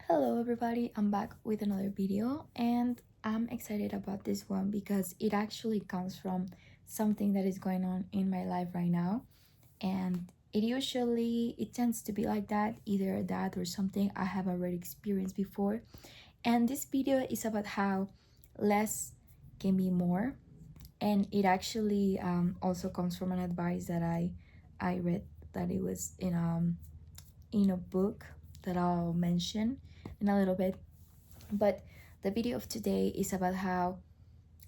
Hello everybody, I'm back with another video and I'm excited about this one because it actually comes from something that is going on in my life right now, and it tends to be like that, either that or something I have already experienced before. And this video is about how less can be more, and it actually also comes from an advice that I read, that it was in a book that I'll mention in a little bit. But the video of today is about how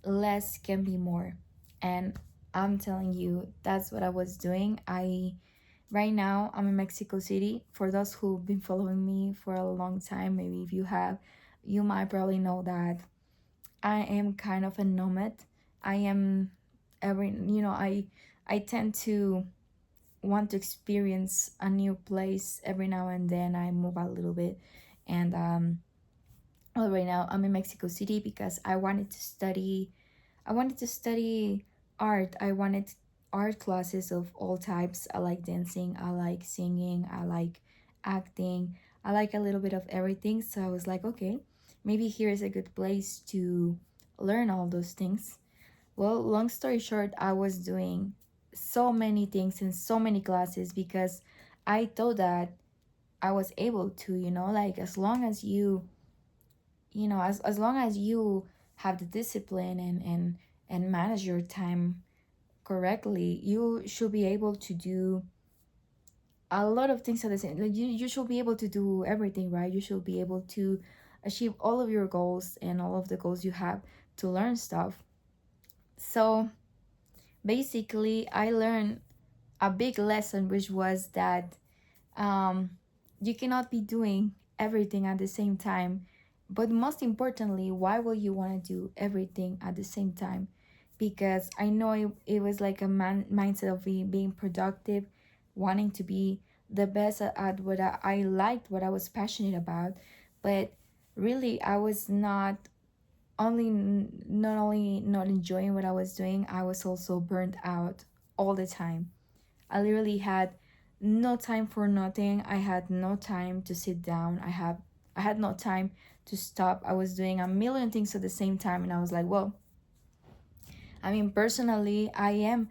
less can be more. And I'm telling you, that's what I was doing. Right now I'm in Mexico City. For those who've been following me for a long time, maybe if you have, you might probably know that I am kind of a nomad. I am I tend to want to experience a new place every now and then. I move a little bit, and well, right now I'm in Mexico City because I wanted to study art. I wanted art classes of all types. I like dancing, I like singing, I like acting, I like a little bit of everything. So I was like, okay, maybe here is a good place to learn all those things. Well, long story short, I was doing so many things and so many classes because I thought that I was able to, like as long as as long as you have the discipline and manage your time correctly, you should be able to do a lot of things at the same. Like you should be able to do everything, right? You should be able to achieve all of your goals and all of the goals you have to learn stuff. So basically I learned a big lesson, which was that um, you cannot be doing everything at the same time. But most importantly, why will you want to do everything at the same time? Because I know it was like a mindset of being productive, wanting to be the best at what I liked, what I was passionate about. But really, I was not only not enjoying what I was doing, I was also burnt out all the time. I literally had no time for nothing. I had no time to sit down. I had no time to stop. I was doing a million things at the same time, and I was like, well, I mean, personally, I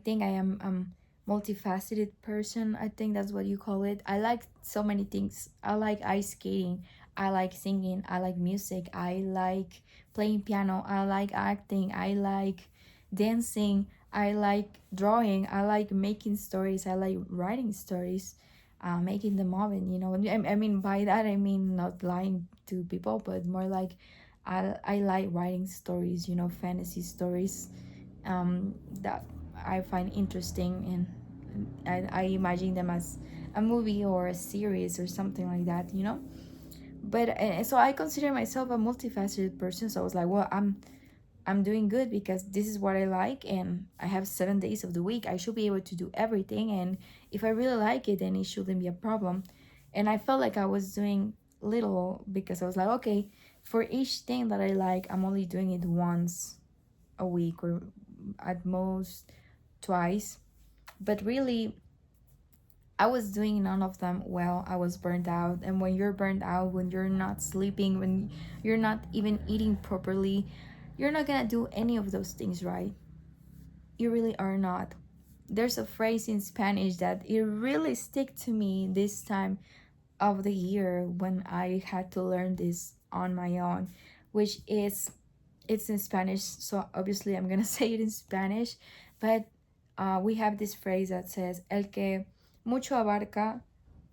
think I am multifaceted person. I think that's what you call it. I like so many things. I like ice skating. I like singing. I like music. I like playing piano. I like acting. I like dancing. I like drawing. I like making stories. I like writing stories, making them up. And I mean, by that I mean not lying to people, but more like I like writing stories, fantasy stories, that I find interesting, and I imagine them as a movie or a series or something like that. But so I consider myself a multifaceted person. So I was like, well, I'm doing good because this is what I like, and I have 7 days of the week. I should be able to do everything, and if I really like it, then it shouldn't be a problem. And I felt like I was doing little because I was like, okay, for each thing that I like, I'm only doing it once a week or at most twice. But really, I was doing none of them well. I was burned out. And when you're burned out, when you're not sleeping, when you're not even eating properly, you're not gonna do any of those things right. You really are not. There's a phrase in Spanish that it really stick to me this time of the year when I had to learn this on my own, which is, it's in Spanish, so obviously I'm gonna say it in Spanish, but we have this phrase that says, el que mucho abarca,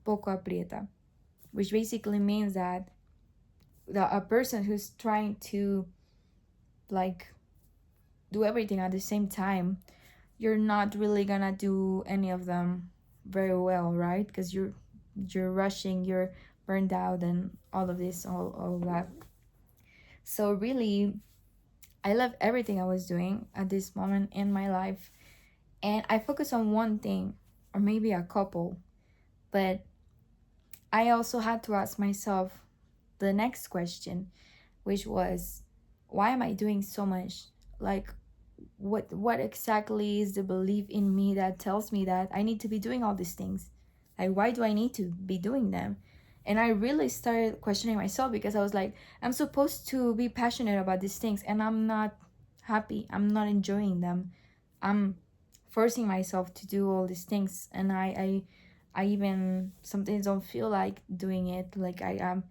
poco aprieta, which basically means that a person who's trying to like do everything at the same time, you're not really gonna do any of them very well, right? Because you're rushing, you're burned out, and all of this, all of that. So really, I love everything I was doing at this moment in my life, and I focus on one thing or maybe a couple. But I also had to ask myself the next question, which was, why am I doing so much? Like, what exactly is the belief in me that tells me that I need to be doing all these things? Like, why do I need to be doing them? And I really started questioning myself, because I was like, I'm supposed to be passionate about these things and I'm not happy. I'm not enjoying them. I'm forcing myself to do all these things, and I even sometimes don't feel like doing it. Like I am,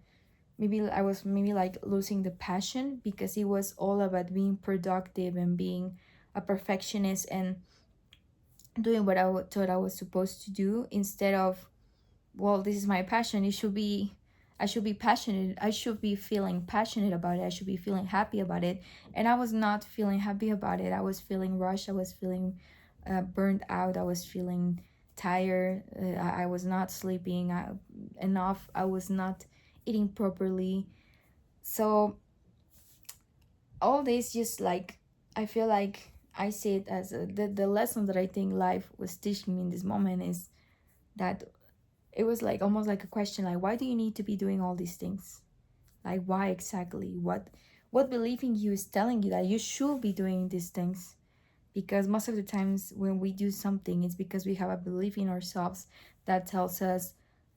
maybe I was maybe like losing the passion, because it was all about being productive and being a perfectionist and doing what thought I was supposed to do, instead of, well, this is my passion, it should be, I should be passionate, I should be feeling passionate about it, I should be feeling happy about it. And I was not feeling happy about it. I was feeling rushed, I was feeling burnt out, I was feeling tired, I was not sleeping enough, I was not eating properly. So all this just like, I feel like I see it as the lesson that I think life was teaching me in this moment is that it was like almost like a question, like, why do you need to be doing all these things? Like, why exactly? What belief in you is telling you that you should be doing these things? Because most of the times when we do something, it's because we have a belief in ourselves that tells us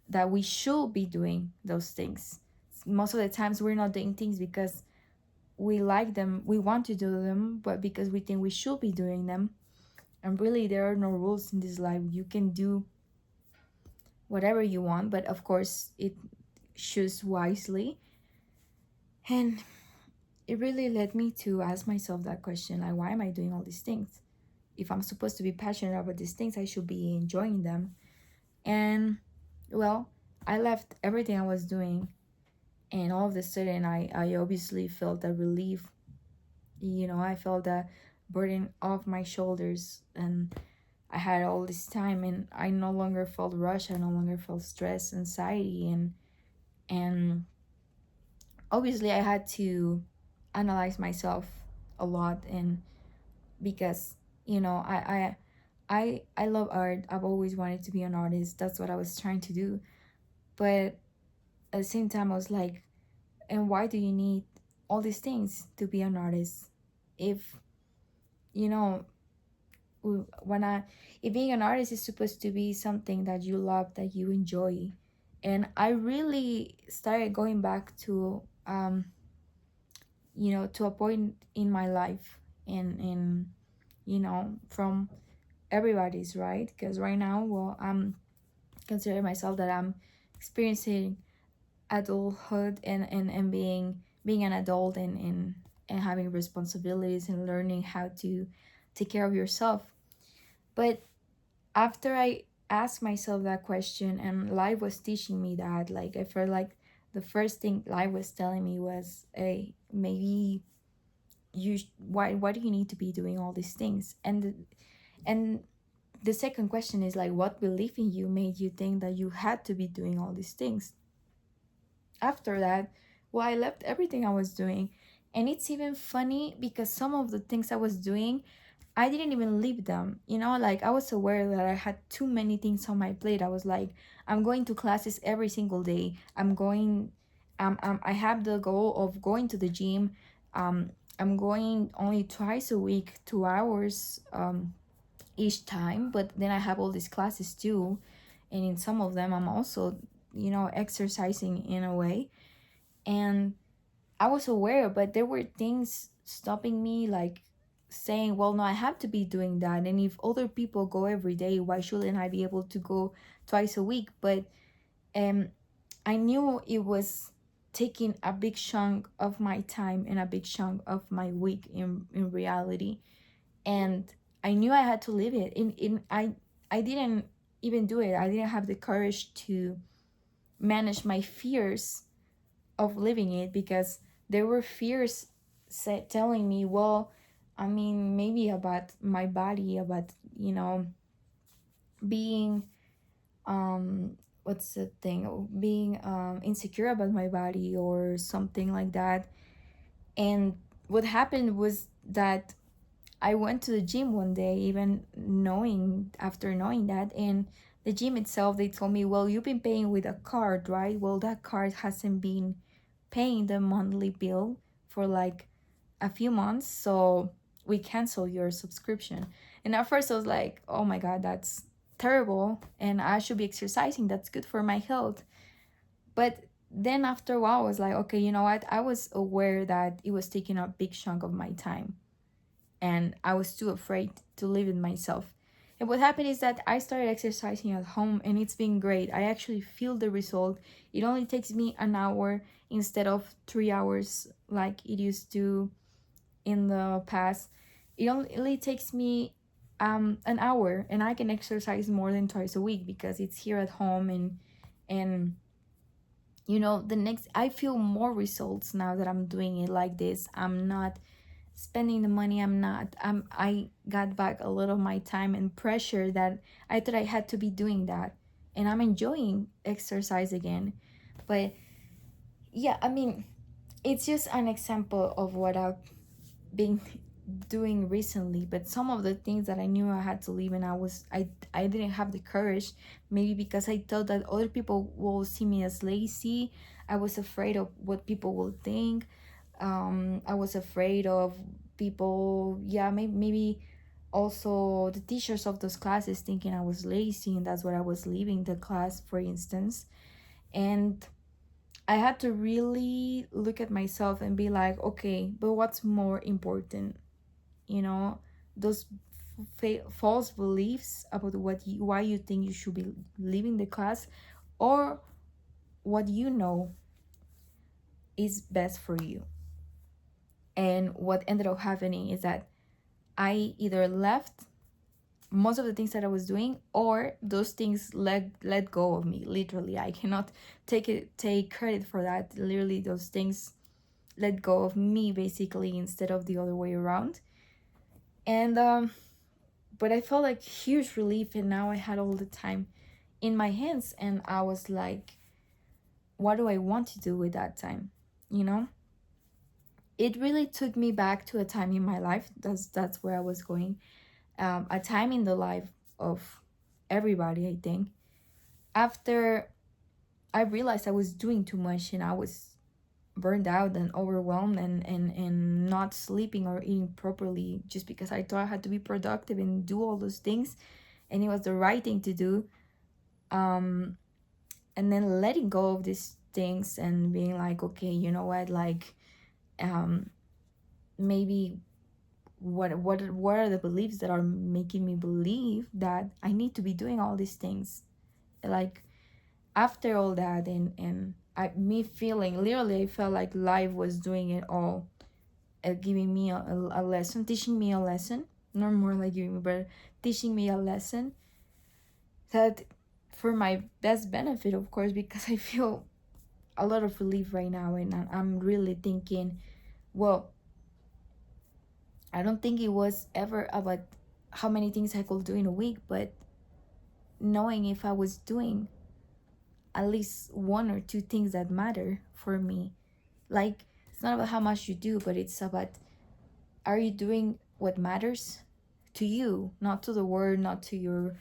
that we should be doing those things. Most of the times we're not doing things because we like them, we want to do them, but because we think we should be doing them. And really, there are no rules in this life. You can do whatever you want, but of course, it choose wisely. And it really led me to ask myself that question, like, why am I doing all these things? If I'm supposed to be passionate about these things, I should be enjoying them. And well, I left everything I was doing, and all of a sudden, I obviously felt a relief. I felt that burden off my shoulders, and I had all this time, and I no longer felt rushed. I no longer felt stress, anxiety, and obviously I had to analyze myself a lot. And because I love art, I've always wanted to be an artist, that's what I was trying to do. But at the same time I was like, and why do you need all these things to be an artist? If you know when I if being an artist is supposed to be something that you love, that you enjoy. And I really started going back to to a point in my life, in from everybody's, right? Because right now, well, I'm considering myself that I'm experiencing adulthood, and being an adult, and having responsibilities and learning how to take care of yourself. But after I asked myself that question, and life was teaching me that, like, I felt like the first thing life was telling me was, hey, maybe why do you need to be doing all these things? And the second question is like, what belief in you made you think that you had to be doing all these things? After that, well, I left everything I was doing. And it's even funny because some of the things I was doing, I didn't even leave them. Like, I was aware that I had too many things on my plate. I was like, I'm going to classes every single day. I have the goal of going to the gym. I'm going only twice a week, 2 hours each time. But then I have all these classes too. And in some of them, I'm also, exercising in a way. And I was aware, but there were things stopping me, like saying, well, no, I have to be doing that. And if other people go every day, why shouldn't I be able to go twice a week? But um, I knew it was taking a big chunk of my time and a big chunk of my week in reality. And I knew I had to leave it. I didn't even do it. I didn't have the courage to manage my fears of living it, because there were fears telling me, well, I mean, maybe about my body, about being what's the thing, being insecure about my body or something like that. And what happened was that I went to the gym one day, even after knowing that. And the gym itself, they told me, well, you've been paying with a card, right? Well, that card hasn't been paying the monthly bill for like a few months, so we cancel your subscription. And at first I was like, oh my god, that's terrible, and I should be exercising, that's good for my health. But then after a while, I was like, okay, you know what? I was aware that it was taking a big chunk of my time, and I was too afraid to live it myself. And what happened is that I started exercising at home, and it's been great. I actually feel the result. It only takes me an hour instead of 3 hours like it used to in the past. It only takes me an hour, and I can exercise more than twice a week because it's here at home. And the next, I feel more results now that I'm doing it like this. I'm not spending the money. I got back a lot of my time and pressure that I thought I had to be doing that, and I'm enjoying exercise again. But yeah, I mean, it's just an example of what I've been doing recently. But some of the things that I knew I had to leave, and I didn't have the courage, maybe because I thought that other people will see me as lazy. I was afraid of what people will think. I was afraid of people, yeah, maybe also the teachers of those classes thinking I was lazy, and that's why I was leaving the class, for instance. And I had to really look at myself and be like, okay, but what's more important? You know, those false beliefs about why you think you should be leaving the class, or what you know is best for you. And what ended up happening is that I either left most of the things that I was doing, or those things let go of me. Literally, I cannot take credit for that. Literally, those things let go of me basically, instead of the other way around. And but I felt like huge relief, and now I had all the time in my hands, and I was like, what do I want to do with that time? You know, it really took me back to a time in my life. That's where I was going. A time in the life of everybody, I think. After I realized I was doing too much, and I was burned out and overwhelmed, and not sleeping or eating properly, just because I thought I had to be productive and do all those things, and it was the right thing to do. um and then letting go of these things and being like, okay, you know what, like, um maybe what are the beliefs that are making me believe that I need to be doing all these things? Like, after all that, and me feeling, literally, I felt like life was doing it all, giving me a lesson, teaching me a lesson. Not more like giving me, but teaching me a lesson, that for my best benefit, of course, because I feel a lot of relief right now, and I'm really thinking, well, I don't think it was ever about how many things I could do in a week, but knowing if I was doing at least one or two things that matter for me. Like, it's not about how much you do, but it's about, are you doing what matters to you, not to the world, not to your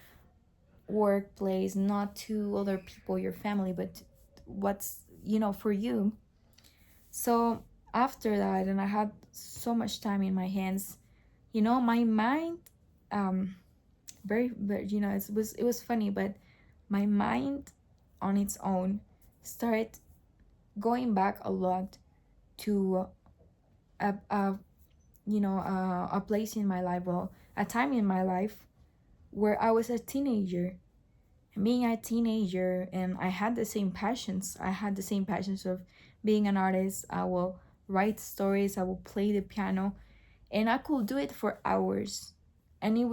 workplace, not to other people, your family, but what's, for you. So after that, and I had so much time in my hands, my mind, um very, it was funny, but my mind on its own started going back a lot to a a place in my life, well, a time in my life where I was a teenager. Being a teenager, and I had the same passions. I had the same passions of being an artist. I will write stories, I will play the piano, and I could do it for hours. And it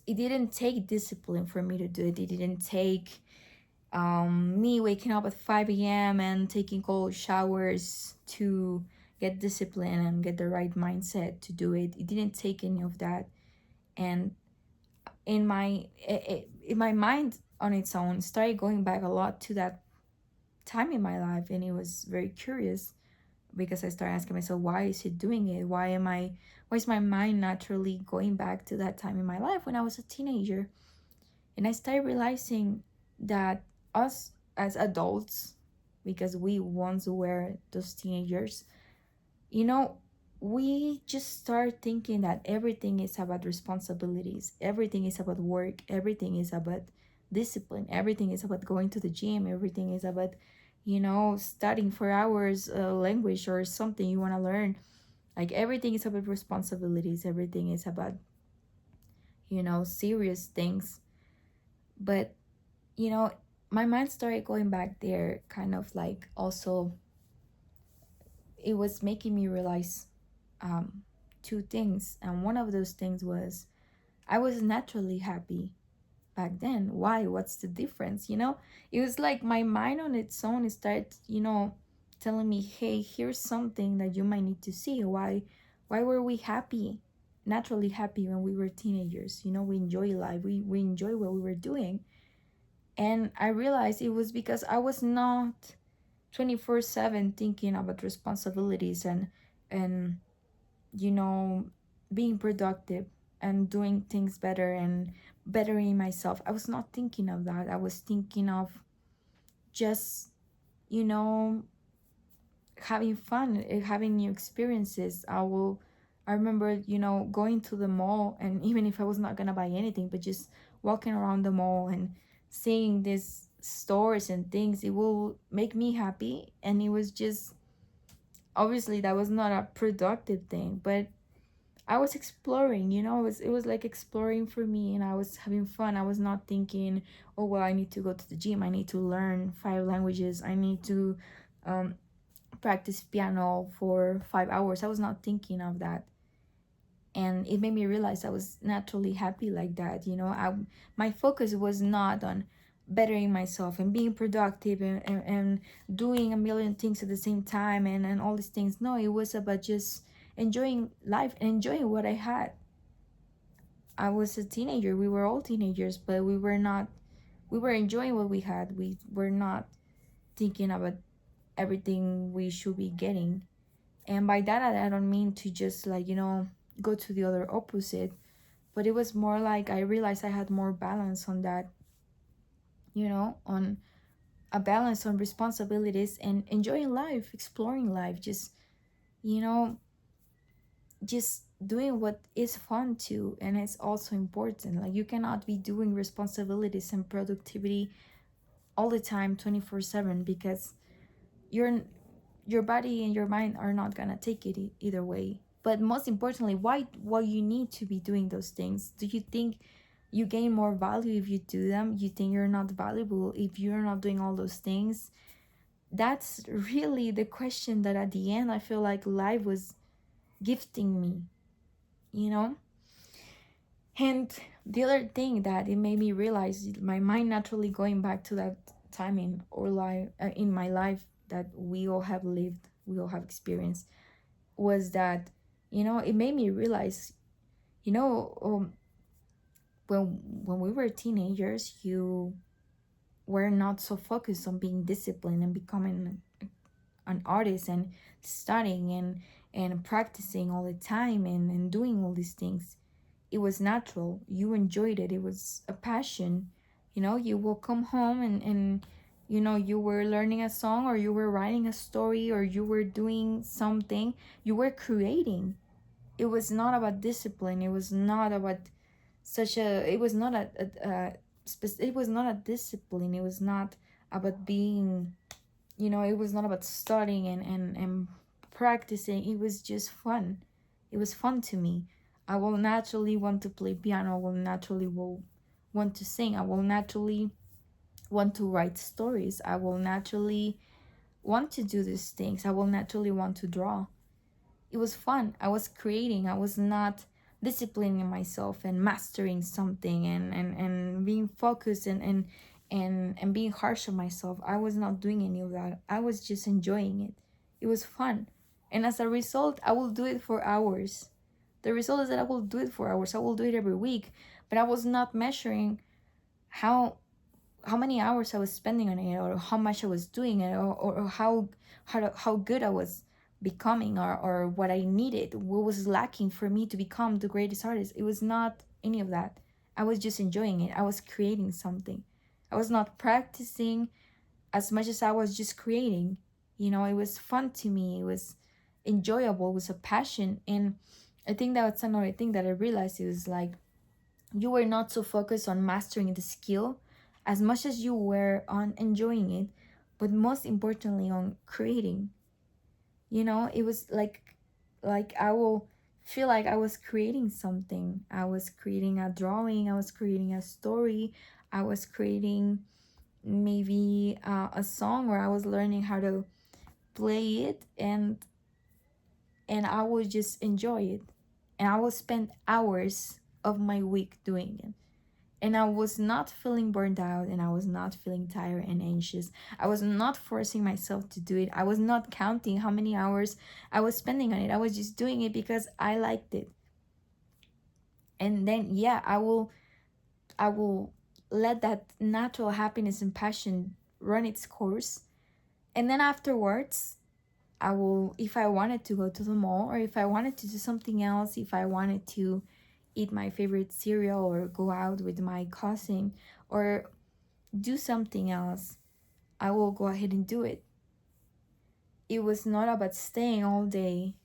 didn't take discipline for me to do it. It didn't take me waking up at 5 a.m. and taking cold showers to get discipline and get the right mindset to do it. It didn't take any of that. And in my mind on its own started going back a lot to that time in my life, and it was very curious, because I started asking myself, why is it doing it? Why is my mind naturally going back to that time in my life when I was a teenager? And I started realizing that us as adults, because we once were those teenagers, you know, we just start thinking that everything is about responsibilities, everything is about work, everything is about discipline. Everything is about going to the gym. Everything is about, studying for hours, language or something you want to learn. Like everything is about responsibilities. Everything is about, serious things. But, you know, my mind started going back there, kind of like also, it was making me realize two things. And one of those things was I was naturally happy back then. Why? What's the difference? It was like my mind on its own started, telling me, hey, here's something that you might need to see. Why were we happy, naturally happy when we were teenagers? We enjoy life. We enjoy what we were doing. And I realized it was because I was not 24/7 thinking about responsibilities and you know being productive and doing things better and bettering myself. I was not thinking of that. I was thinking of just, you know having fun, having new experiences. I remember, going to the mall, and even if I was not gonna buy anything, but just walking around the mall and seeing these stores and things, it will make me happy. And it was just, obviously that was not a productive thing, but I was exploring, it was like exploring for me, and I was having fun. I was not thinking, oh well, I need to go to the gym, I need to learn 5 languages, I need to um, practice piano for 5 hours. I was not thinking of that. And it made me realize I was naturally happy like that. My focus was not on bettering myself and being productive and doing a million things at the same time and all these things. No, it was about just enjoying life and enjoying what I had. I was a teenager. We were all teenagers, but we were enjoying what we had. We were not thinking about everything we should be getting. And by that, I don't mean to just like, go to the other opposite, but it was more like I realized I had more balance on that, on a balance on responsibilities and enjoying life, exploring life, you know, just doing what is fun too. And it's also important. Like, you cannot be doing responsibilities and productivity all the time, 24/7, because your your body and your mind are not gonna take it either way. But most importantly, why you need to be doing those things? Do you think you gain more value if you do them? You think you're not valuable if you're not doing all those things? That's really the question that at the end I feel like life was gifting me, you know and the other thing that it made me realize, my mind naturally going back to that time in our life, in my life, that we all have lived, we all have experienced, was that, it made me realize, you know um, when we were teenagers, you were not so focused on being disciplined and becoming an artist and studying and practicing all the time and doing all these things. It was natural. You enjoyed it. It was a passion. You will come home and you were learning a song, or you were writing a story, or you were doing something. You were creating. It was not about discipline. It was not about it was not it was not a discipline. It was not about being, it was not about studying and practicing. It was just fun. It was fun to me. I will naturally want to play piano. I will naturally will want to sing. I will naturally want to write stories. I will naturally want to do these things. I will naturally want to draw. It was fun. I was creating. I was not disciplining myself and mastering something and being focused and being harsh on myself. I was not doing any of that. I was just enjoying it. It was fun. And as a result, I will do it for hours. The result is that I will do it for hours. I will do it every week. But I was not measuring how many hours I was spending on it, or how much I was doing it, or how good I was becoming, or what I needed, what was lacking for me to become the greatest artist. It was not any of that. I was just enjoying it. I was creating something. I was not practicing as much as I was just creating. It was fun to me. It was enjoyable. It was a passion. And I think that's another thing that I realized. It was like, you were not so focused on mastering the skill as much as you were on enjoying it, but most importantly on creating. You know, it was like I will feel like I was creating something. I was creating a drawing, I was creating a story, I was creating maybe a song where I was learning how to play it, and I would just enjoy it. And I would spend hours of my week doing it. And I was not feeling burned out, and I was not feeling tired and anxious. I was not forcing myself to do it. I was not counting how many hours I was spending on it. I was just doing it because I liked it. And then yeah, I will let that natural happiness and passion run its course. And then afterwards, I will, if I wanted to go to the mall, or if I wanted to do something else, if I wanted to eat my favorite cereal or go out with my cousin or do something else, I will go ahead and do it. It was not about staying all day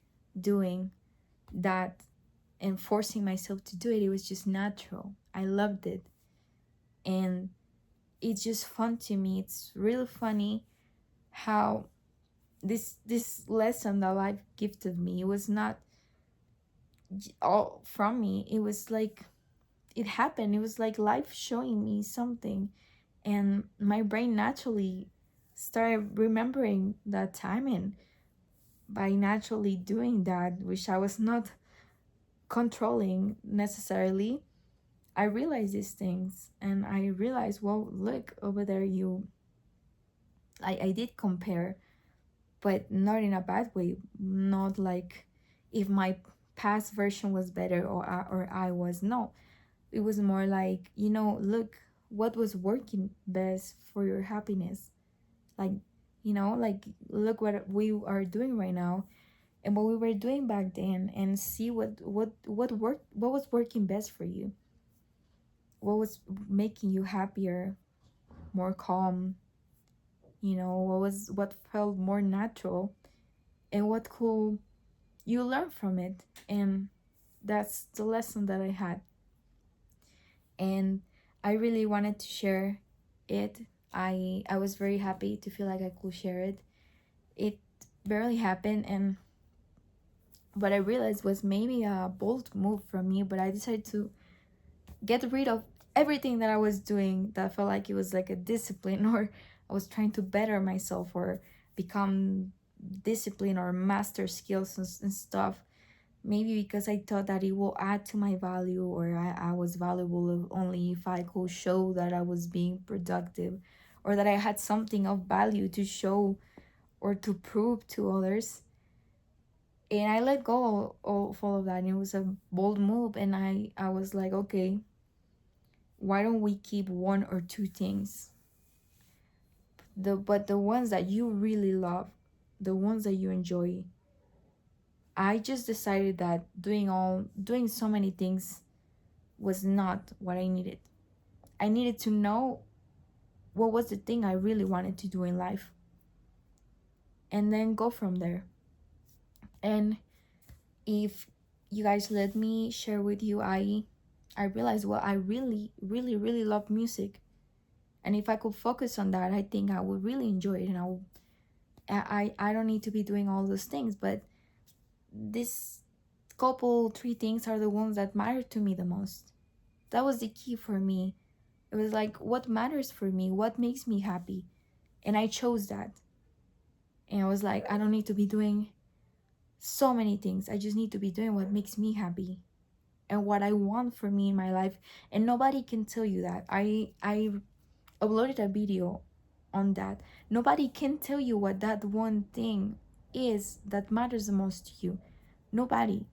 doing that and forcing myself to do it. It was just natural. I loved it. And it's just fun to me. It's really funny how this lesson that life gifted me, it was not all from me. It was like it happened. It was like life showing me something, and my brain naturally started remembering that time, and by naturally doing that, which I was not controlling necessarily, I realized these things. And I realized, well, look over there, I did compare, but not in a bad way. Not like if my past version was better, or I was. No, it was more like, look what was working best for your happiness. Like, like, look what we are doing right now and what we were doing back then, and see what worked, what was working best for you, what was making you happier, more calm, what felt more natural, and what could you learn from it. And that's the lesson that I had, and I really wanted to share it. I was very happy to feel like I could share it. It barely happened, and what I realized was maybe a bold move from me, but I decided to get rid of everything that I was doing that felt like it was like a discipline, or I was trying to better myself or become discipline or master skills and stuff. Maybe because I thought that it will add to my value, or I was valuable only if I could show that I was being productive, or that I had something of value to show or to prove to others. And I let go of all of that, and it was a bold move. And I was like, okay, why don't we keep one or two things? But the ones that you really love, the ones that you enjoy. I just decided that doing so many things was not what I needed. I needed to know what was the thing I really wanted to do in life, and then go from there. And if you guys let me share with you, I realized, well, I really really really love music, and if I could focus on that, I think I would really enjoy it. And I don't need to be doing all those things, but this couple three things are the ones that matter to me the most. That was the key for me. It was like, what matters for me, what makes me happy, and I chose that. And I was like, I don't need to be doing so many things. I just need to be doing what makes me happy and what I want for me in my life. And nobody can tell you that. I uploaded a video on that. Nobody can tell you what that one thing is that matters the most to you. Nobody.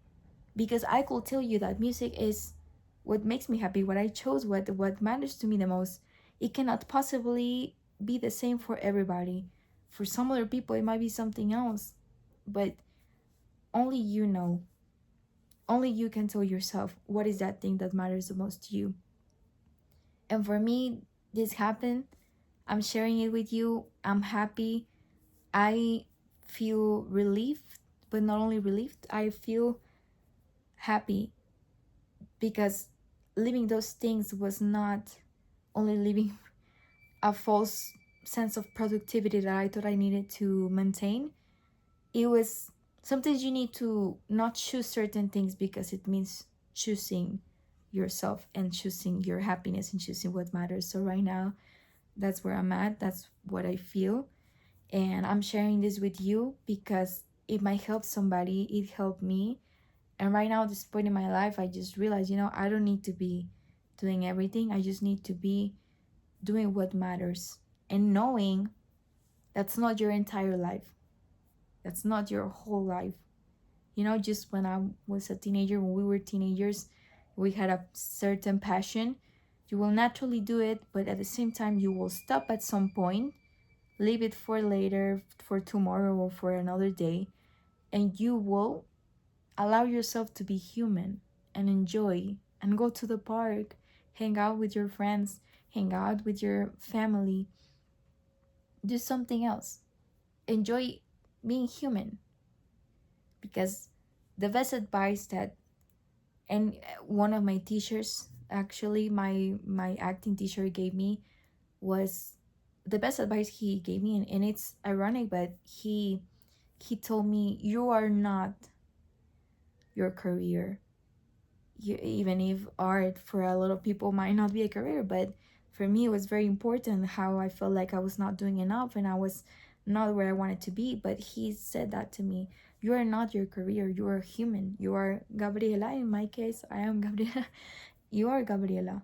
Because I could tell you that music is what makes me happy, what I chose, what matters to me the most. It cannot possibly be the same for everybody. For some other people it might be something else, but only you know. Only you can tell yourself what is that thing that matters the most to you. And for me, this happened. I'm sharing it with you. I'm happy. I feel relieved, but not only relieved, I feel happy, because living those things was not only living a false sense of productivity that I thought I needed to maintain. It was sometimes you need to not choose certain things because it means choosing yourself and choosing your happiness and choosing what matters. So right now, that's where I'm at. That's what I feel. And I'm sharing this with you because it might help somebody. It helped me. And right now, at this point in my life, I just realized, I don't need to be doing everything. I just need to be doing what matters and knowing that's not your entire life. That's not your whole life. Just when I was a teenager, when we were teenagers, we had a certain passion. You will naturally do it, but at the same time, you will stop at some point, leave it for later, for tomorrow, or for another day, and you will allow yourself to be human and enjoy and go to the park, hang out with your friends, hang out with your family, do something else. Enjoy being human because the best advice that and one of my teachers, actually my acting teacher, gave me was the best advice he gave me, and it's ironic, but he told me, you are not your career. Even if art for a lot of people might not be a career, but for me it was very important how I felt like I was not doing enough and I was not where I wanted to be. But he said that to me, you are not your career, you are human, you are Gabriela. In my case, I am Gabriela. You are Gabriela,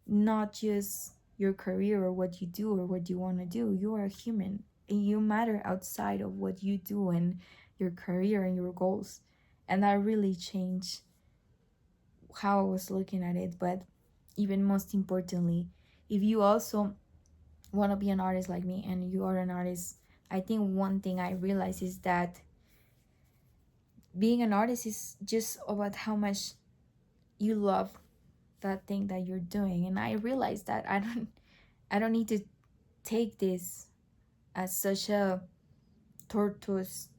not just your career or what you do or what you want to do. You are a human and you matter outside of what you do and your career and your goals. And that really changed how I was looking at it. But even most importantly, if you also want to be an artist like me and you are an artist, I think one thing I realized is that being an artist is just about how much you love that thing that you're doing. And I realized that I don't need to take this as such a tortuous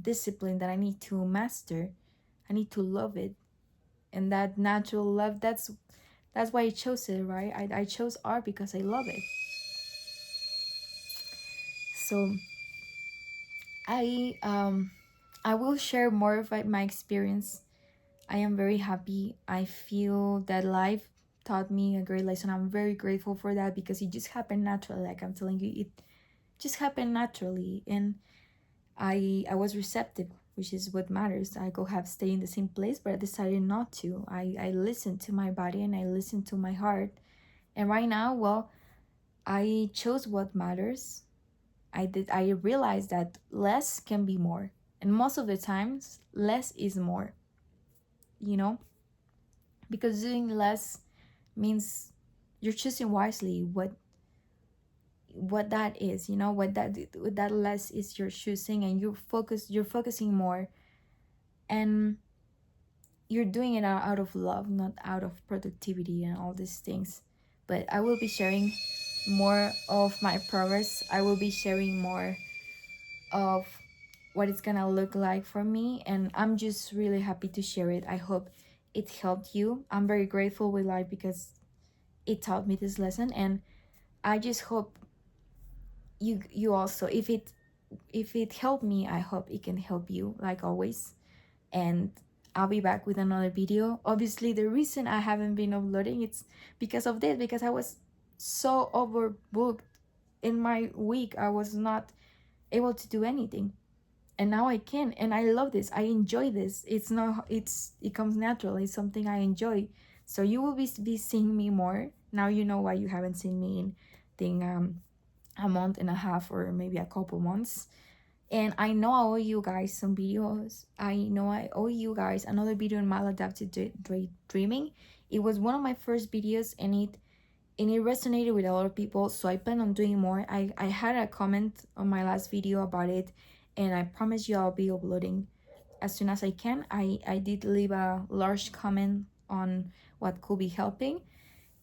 discipline that I need to master. I need to love it. And that natural love, that's why I chose it, right? I chose art because I love it. So I will share more of my experience. I am very happy. I feel that life taught me a great lesson. I'm very grateful for that because it just happened naturally. Like I'm telling you, it just happened naturally, and I was receptive, which is what matters. I could have stayed in the same place, but I decided not to. I listened to my body and I listened to my heart. And right now, well, I chose what matters. I realized that less can be more. And most of the times, less is more, you know? Because doing less means you're choosing wisely what that is, what that less is you're choosing, and you're focusing more, and you're doing it out of love, not out of productivity and all these things. But I will be sharing more of my progress. I will be sharing more of what it's gonna look like for me, and I'm just really happy to share it. I hope it helped you. I'm very grateful with life because it taught me this lesson, and I just hope you also, if it helped me, I hope it can help you, like always. And I'll be back with another video. Obviously, the reason I haven't been uploading, it's because of this, because I was so overbooked in my week. I was not able to do anything, and now I can, and I love this. I enjoy this. It comes natural. It's something I enjoy. So you will be seeing me more. Now you know why you haven't seen me in thing a month and a half or maybe a couple months. And I know I owe you guys some videos. I know I owe you guys another video in maladaptive dreaming. It was one of my first videos, and it resonated with a lot of people, so I plan on doing more. I had a comment on my last video about it, and I promise you I'll be uploading as soon as I can. I did leave a large comment on what could be helping,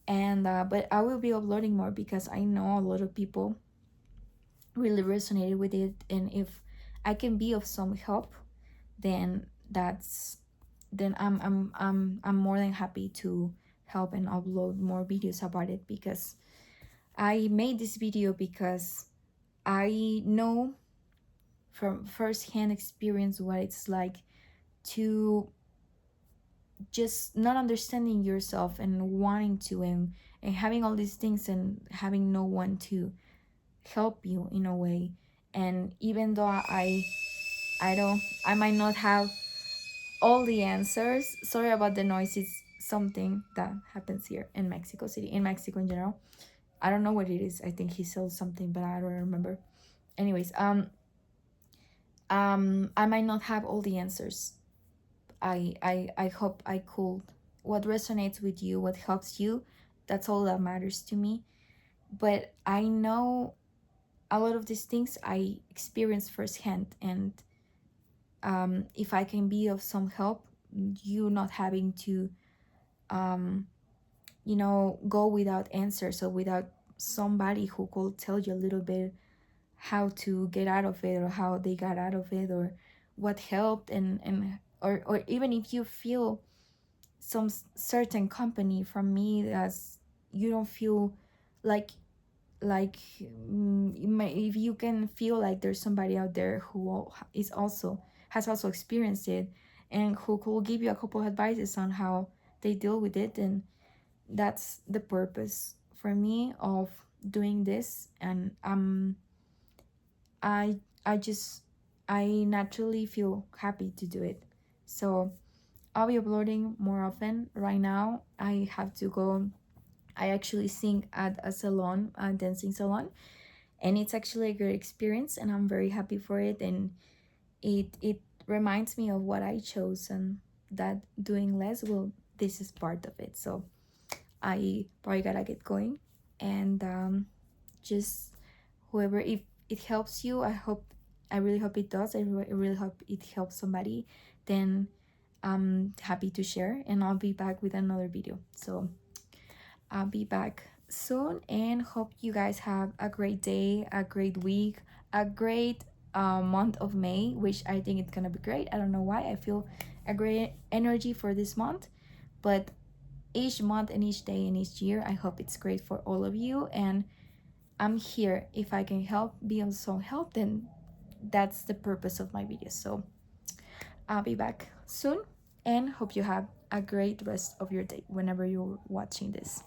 and but I will be uploading more because I know a lot of people really resonated with it, and if I can be of some help, then I'm more than happy to help and upload more videos about it, because I made this video because I know from first-hand experience what it's like to just not understanding yourself and wanting to, and having all these things and having no one to help you in a way. And even though I don't, I might not have all the answers. Sorry about the noise. It's something that happens here in Mexico City, in Mexico in general. I don't know what it is. I think he sells something, but I don't remember. Anyways, I might not have all the answers. I hope I could. What resonates with you, what helps you, that's all that matters to me. But I know a lot of these things I experienced firsthand, and if I can be of some help, you not having to, um, go without answers or without somebody who could tell you a little bit how to get out of it, or how they got out of it, or what helped, and or even if you feel some certain company from me, as you don't feel like if you can feel like there's somebody out there who is also has also experienced it, and who could give you a couple of advices on how they deal with it, and that's the purpose for me of doing this. And I I just I naturally feel happy to do it. So I'll be uploading more often. Right now I have to go. I actually sing at a salon, a dancing salon, and it's actually a great experience, and I'm very happy for it. And it reminds me of what I chose, and that doing less, well, this is part of it. So I probably gotta get going, and just whoever, if it helps you, I really hope it does. I really hope it helps somebody. Then I'm happy to share, and I'll be back with another video. So I'll be back soon, and hope you guys have a great day, a great week, a great month of May, which I think it's gonna be great. I don't know why. I feel a great energy for this month, but each month and each day and each year, I hope it's great for all of you. And I'm here if I can help, be of some help, then that's the purpose of my videos. So I'll be back soon, and hope you have a great rest of your day whenever you're watching this.